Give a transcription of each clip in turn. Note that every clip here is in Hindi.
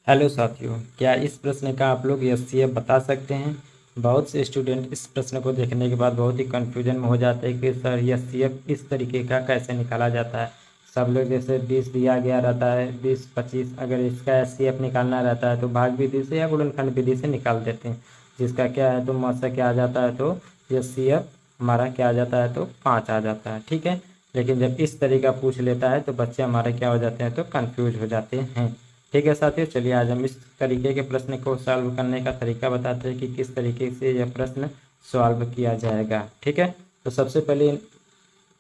हेलो साथियों, क्या इस प्रश्न का आप लोग एचसीएफ बता सकते हैं। बहुत से स्टूडेंट इस प्रश्न को देखने के बाद बहुत ही कन्फ्यूजन में हो जाते हैं कि सर एचसीएफ इस तरीके का कैसे निकाला जाता है। सब लोग जैसे 20 दिया गया रहता है, 20-25, अगर इसका एचसीएफ निकालना रहता है तो भाग विधि से या गुणनखंड विधि से निकाल देते हैं। जिसका क्या है तो मौसा क्या आ जाता है तो एचसीएफ हमारा क्या आ जाता है तो 5 आ जाता है। ठीक है, लेकिन जब इस तरीका पूछ लेता है तो बच्चे हमारे क्या हो जाते हैं तो कन्फ्यूज हो जाते हैं। ठीक है साथियों, चलिए आज हम इस तरीके के प्रश्न को सॉल्व करने का तरीका बताते हैं कि किस तरीके से यह प्रश्न सॉल्व किया जाएगा। ठीक है, तो सबसे पहले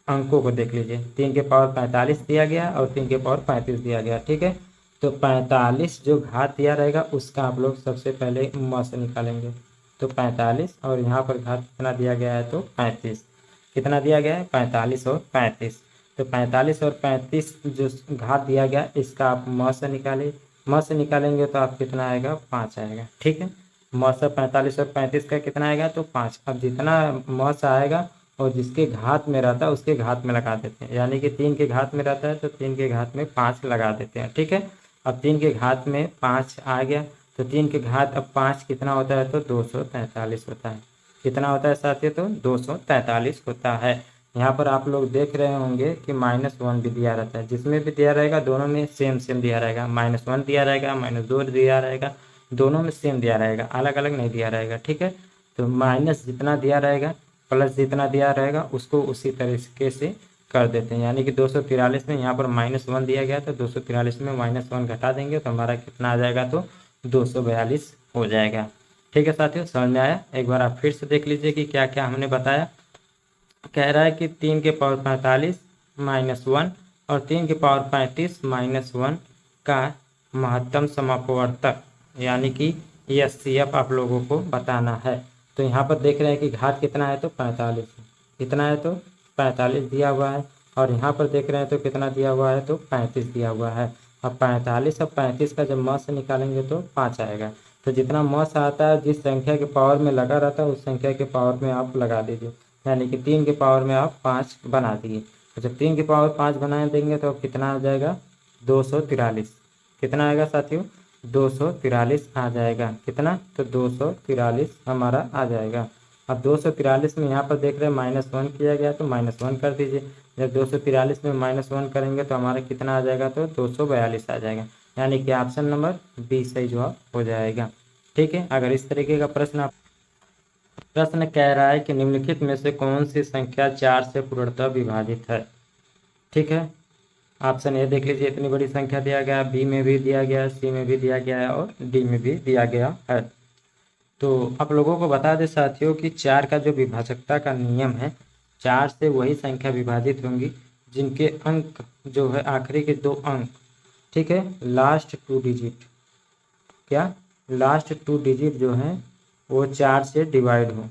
अंकों को देख लीजिए। 3 के पावर 45 दिया गया और 3 के पावर 35 दिया गया। ठीक है, तो 45 जो घात दिया रहेगा उसका आप लोग सबसे पहले म से निकालेंगे। तो 45 और यहाँ पर घात कितना दिया गया है तो 35। कितना दिया गया है 45 और 35। तो 45 और 35 जो घात दिया गया इसका आप म से निकालिए। म से निकालेंगे तो आप कितना आएगा 5 आएगा। ठीक है, म से 45 और 35 का कितना आएगा तो 5। अब जितना म से आएगा और जिसके घात में रहता है उसके घात में लगा देते हैं, यानी कि 3 के घात में रहता है तो 3 के घात में 5 लगा देते हैं। ठीक है, अब 3 के घात में 5 आ गया तो 3 के घात अब 5 कितना होता है तो 243 होता है। कितना होता है साथियों तो 243 होता है। यहाँ पर आप लोग देख रहे होंगे कि -1 भी दिया रहता है, जिसमें भी दिया रहेगा दोनों में सेम सेम दिया रहेगा। -1 दिया रहेगा, -2 दिया रहेगा, दोनों में सेम दिया रहेगा, अलग अलग नहीं दिया रहेगा। ठीक है, तो माइनस जितना दिया रहेगा प्लस जितना दिया रहेगा उसको उसी तरीके से कर देते हैं, यानी कि 243 में यहाँ पर -1 दिया गया तो 243 में -1 घटा देंगे तो हमारा कितना आ जाएगा तो 242 हो जाएगा। ठीक है साथियों, समझ में आया। एक बार आप फिर से देख लीजिए कि क्या क्या हमने बताया। कह रहा है कि 3 के पावर 45 -1 और 3 के पावर 35 -1 का महत्तम समापवर्तक यानी कि एचसीएफ आप लोगों को बताना है। तो यहाँ पर देख रहे हैं कि घात कितना है तो 45। कितना है तो 45 दिया हुआ है और यहाँ पर देख रहे हैं तो कितना दिया हुआ है तो 35 दिया हुआ है। अब 45 और 35 का जब म से निकालेंगे तो 5 आएगा। तो जितना म से आता है जिस संख्या के पावर में लगा रहता है उस संख्या के पावर में आप लगा दीजिए, यानी कि 3 के पावर में आप 5 बना दिए। तो जब 3 के पावर 5 बना देंगे तो कितना आ जाएगा 243। कितना आएगा साथियों 243 आ जाएगा। कितना तो 243 हमारा आ जाएगा। अब 243 में यहाँ पर देख रहे हैं -1 किया गया तो -1 कर दीजिए। जब 243 में -1 करेंगे तो हमारा कितना आ जाएगा तो 242 आ जाएगा, यानी कि ऑप्शन नंबर बी सही जवाब हो जाएगा। ठीक है, अगर इस तरीके का प्रश्न कह रहा है कि निम्नलिखित में से कौन सी संख्या 4 से पूर्णतः विभाजित है। ठीक है, ऑप्शन ए देख लीजिए, इतनी बड़ी संख्या दिया गया, बी में भी दिया गया, सी में भी दिया गया है और डी में भी दिया गया है। तो आप लोगों को बता दें साथियों कि 4 का जो विभाजकता का नियम है, 4 से वही संख्या विभाजित होंगी जिनके अंक जो है आखिरी के 2 अंक, ठीक है, लास्ट 2 डिजिट, क्या लास्ट 2 डिजिट जो हैं वो 4 से डिवाइड हो।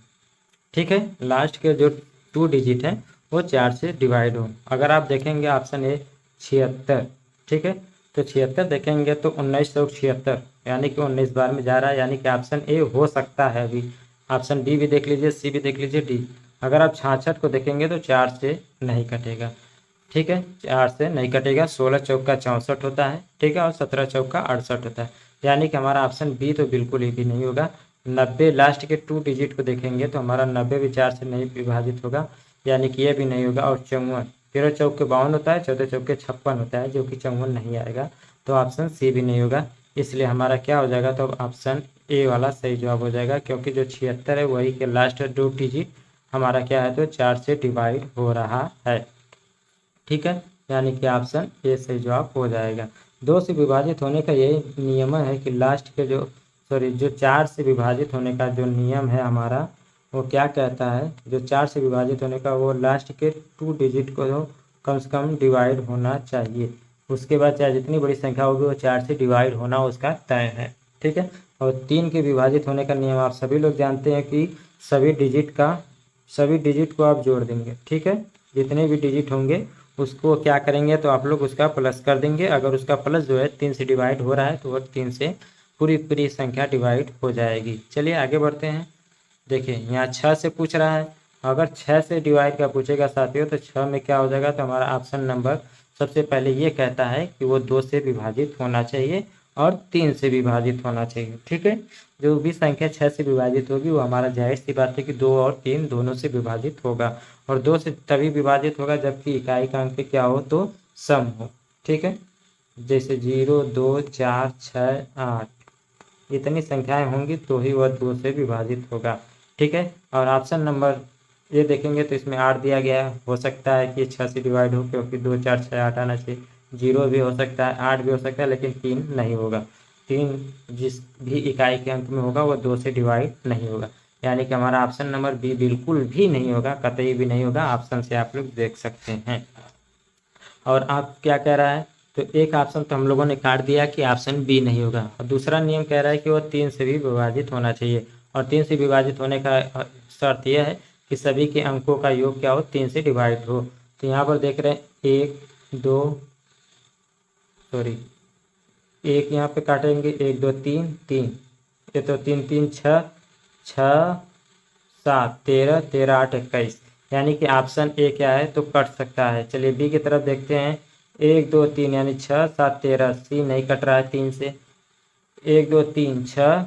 ठीक है, लास्ट के जो 2 डिजिट हैं वो 4 से डिवाइड हो। अगर आप देखेंगे ऑप्शन ए 76, ठीक है, तो 76 देखेंगे तो 1976 यानी कि 19 बार में जा रहा है, यानी कि ऑप्शन ए हो सकता है अभी। ऑप्शन बी भी देख लीजिए, सी भी देख लीजिए, डी। अगर आप 66 को देखेंगे तो 4 से नहीं कटेगा। ठीक है, 4 से नहीं कटेगा। 16 चौका 64 होता है, ठीक है, और 17 चौका 68 होता है, यानी कि हमारा ऑप्शन बी तो बिल्कुल ही भी नहीं होगा। 90 लास्ट के 2 डिजिट को देखेंगे तो हमारा 90 भी 4 से नहीं विभाजित होगा, यानी कि ये भी नहीं होगा। और 54, 13 चौके 52 होता है, 14 चौके 56 होता है, जो कि 54 नहीं आएगा, तो ऑप्शन सी भी नहीं होगा। इसलिए हमारा क्या हो जाएगा तो ऑप्शन ए वाला सही जवाब हो जाएगा, क्योंकि जो 76 है वही के लास्ट 2 डिजिट हमारा क्या है तो 4 से डिवाइड हो रहा है। ठीक है, यानी कि ऑप्शन ए सही जवाब हो जाएगा। 2 से विभाजित होने का यही नियम है कि लास्ट के जो 4 से विभाजित होने का जो नियम है हमारा, वो क्या कहता है, जो 4 से विभाजित होने का वो लास्ट के 2 डिजिट को कम से कम डिवाइड होना चाहिए। उसके बाद चाहे जितनी बड़ी संख्या होगी वो 4 से डिवाइड होना उसका तय है। ठीक है, और 3 के विभाजित होने का नियम आप सभी लोग जानते हैं कि सभी डिजिट को आप जोड़ देंगे। ठीक है, जितने भी डिजिट होंगे उसको क्या करेंगे तो आप लोग उसका प्लस कर देंगे। अगर उसका प्लस जो है 3 से डिवाइड हो रहा है तो वह 3 से पूरी संख्या डिवाइड हो जाएगी। चलिए आगे बढ़ते हैं। देखिए यहाँ 6 से पूछ रहा है, अगर 6 से डिवाइड का पूछेगा साथियों तो 6 में क्या हो जाएगा तो हमारा ऑप्शन नंबर सबसे पहले ये कहता है कि वो 2 से विभाजित होना चाहिए और 3 से विभाजित होना चाहिए। ठीक है, जो भी संख्या 6 से विभाजित होगी वो हमारा जाहिर सी बात है कि 2 और 3 दोनों से विभाजित होगा, और 2 से तभी विभाजित होगा जबकि इकाई का अंक क्या हो, तो सम हो। ठीक है, जैसे 0, 2, 4, 6, 8 इतनी संख्याएं होंगी तो ही वह 2 से विभाजित होगा। ठीक है, और ऑप्शन नंबर ये देखेंगे तो इसमें 8 दिया गया है, हो सकता है कि 6 से डिवाइड हो, क्योंकि 2, 4, 6, 8 आना चाहिए। 0 भी हो सकता है, 8 भी हो सकता है, लेकिन 3 नहीं होगा। 3 जिस भी इकाई के अंक में होगा वह 2 से डिवाइड नहीं होगा, यानी कि हमारा ऑप्शन नंबर बी बिल्कुल भी नहीं होगा, कतई भी नहीं होगा। ऑप्शन से आप लोग देख सकते हैं। और आप क्या कह रहा है, तो एक ऑप्शन तो हम लोगों ने काट दिया कि ऑप्शन बी नहीं होगा, और दूसरा नियम कह रहा है कि वह 3 से भी विभाजित होना चाहिए, और 3 से विभाजित होने का शर्त यह है कि सभी के अंकों का योग क्या हो, 3 से डिवाइड हो। तो यहाँ पर देख रहे हैं 1 2 सॉरी 1 यहाँ पे काटेंगे, 1 2 3 3, ये तो 3 3 6 6 7 13 13 8 21, यानी कि ऑप्शन ए क्या है, तो कट सकता है। चलिए बी की तरफ देखते हैं। 1 2 3 यानी 6 7 13, सी नहीं कट रहा है 3 से। 1 2 3 6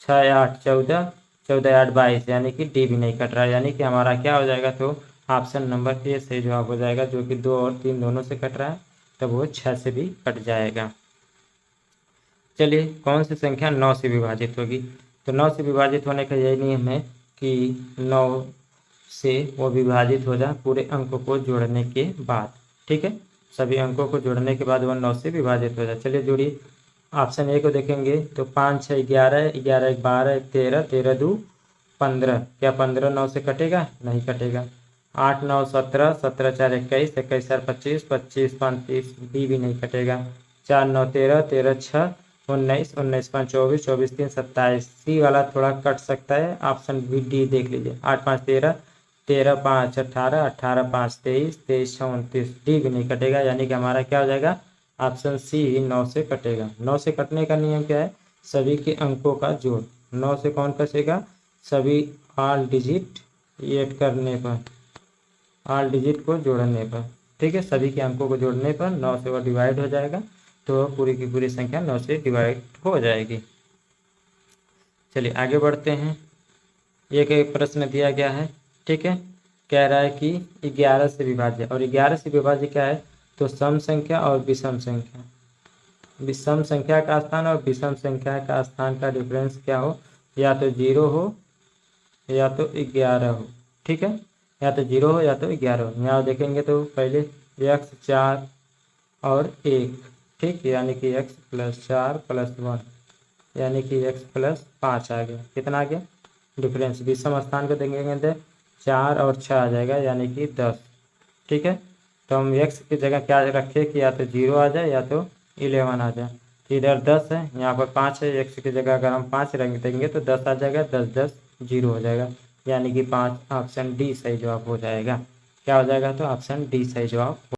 6 8 14 14 8 22, यानी कि डी भी नहीं कट रहा है, यानी कि हमारा क्या हो जाएगा, तो ऑप्शन नंबर ए सही जवाब हो जाएगा, जो कि 2 और 3 दोनों से कट रहा है, तब वो 6 से भी कट जाएगा। चलिए कौन सी संख्या 9 से विभाजित होगी, तो 9 से विभाजित होने का यही नियम है कि 9 से वो विभाजित हो जाए पूरे अंकों को जोड़ने के बाद। ठीक है, सभी अंकों को जोड़ने के बाद वह 9 से विभाजित हो जाए। चलिए जोड़िए। ऑप्शन ए को देखेंगे तो 5 6 11 11 1 12 1 13 13 2 15, क्या 15 9 से कटेगा, नहीं कटेगा। 8 9 17 17 4 21 21 4 25 25 35, डी भी नहीं कटेगा। 4 9 13 13 6 19 19 5 24 24 3 27, सी वाला थोड़ा कट सकता है, ऑप्शन बी डी देख लीजिए। 8 5 13 13 5 18 18 5 23 23 6 29, डी भी नहीं कटेगा, यानी कि हमारा क्या हो जाएगा, ऑप्शन सी ही 9 से कटेगा। 9 से कटने का नियम क्या है, सभी के अंकों का जोड़। 9 से कौन कटेगा, सभी ऑल डिजिट ऐड करने पर, ऑल डिजिट को जोड़ने पर। ठीक है, सभी के अंकों को जोड़ने पर 9 से वह डिवाइड हो जाएगा, तो पूरी की पूरी संख्या 9 से डिवाइड हो जाएगी। चलिए आगे बढ़ते हैं। एक प्रश्न दिया गया है। ठीक है, कह रहा है कि 11 से विभाज्य, और 11 से विभाज्य क्या है, तो सम संख्या और विषम संख्या। विषम संख्या का स्थान और विषम संख्या का स्थान का डिफरेंस क्या हो, या तो 0 हो या तो 11 हो। ठीक है, या तो 0 हो या तो 11 हो। यहाँ देखेंगे तो पहले x 4 और 1, ठीक, यानी कि x + 4 + 1, यानी कि x + 5 आ गया। कितना आ गया डिफरेंस। विषम स्थान को देखेंगे तो 4 और 6 आ जाएगा, यानी कि 10। ठीक है, तो हम x की जगह क्या रखें कि या तो 0 आ जाए या तो 11 आ जाए। इधर 10 है, यहाँ पर 5 है, x की जगह अगर हम 5 रख देंगे तो 10 आ जाएगा, 10 10 0 हो जाएगा, यानी कि 5, ऑप्शन डी सही जवाब हो जाएगा। क्या हो जाएगा, तो ऑप्शन डी सही जवाब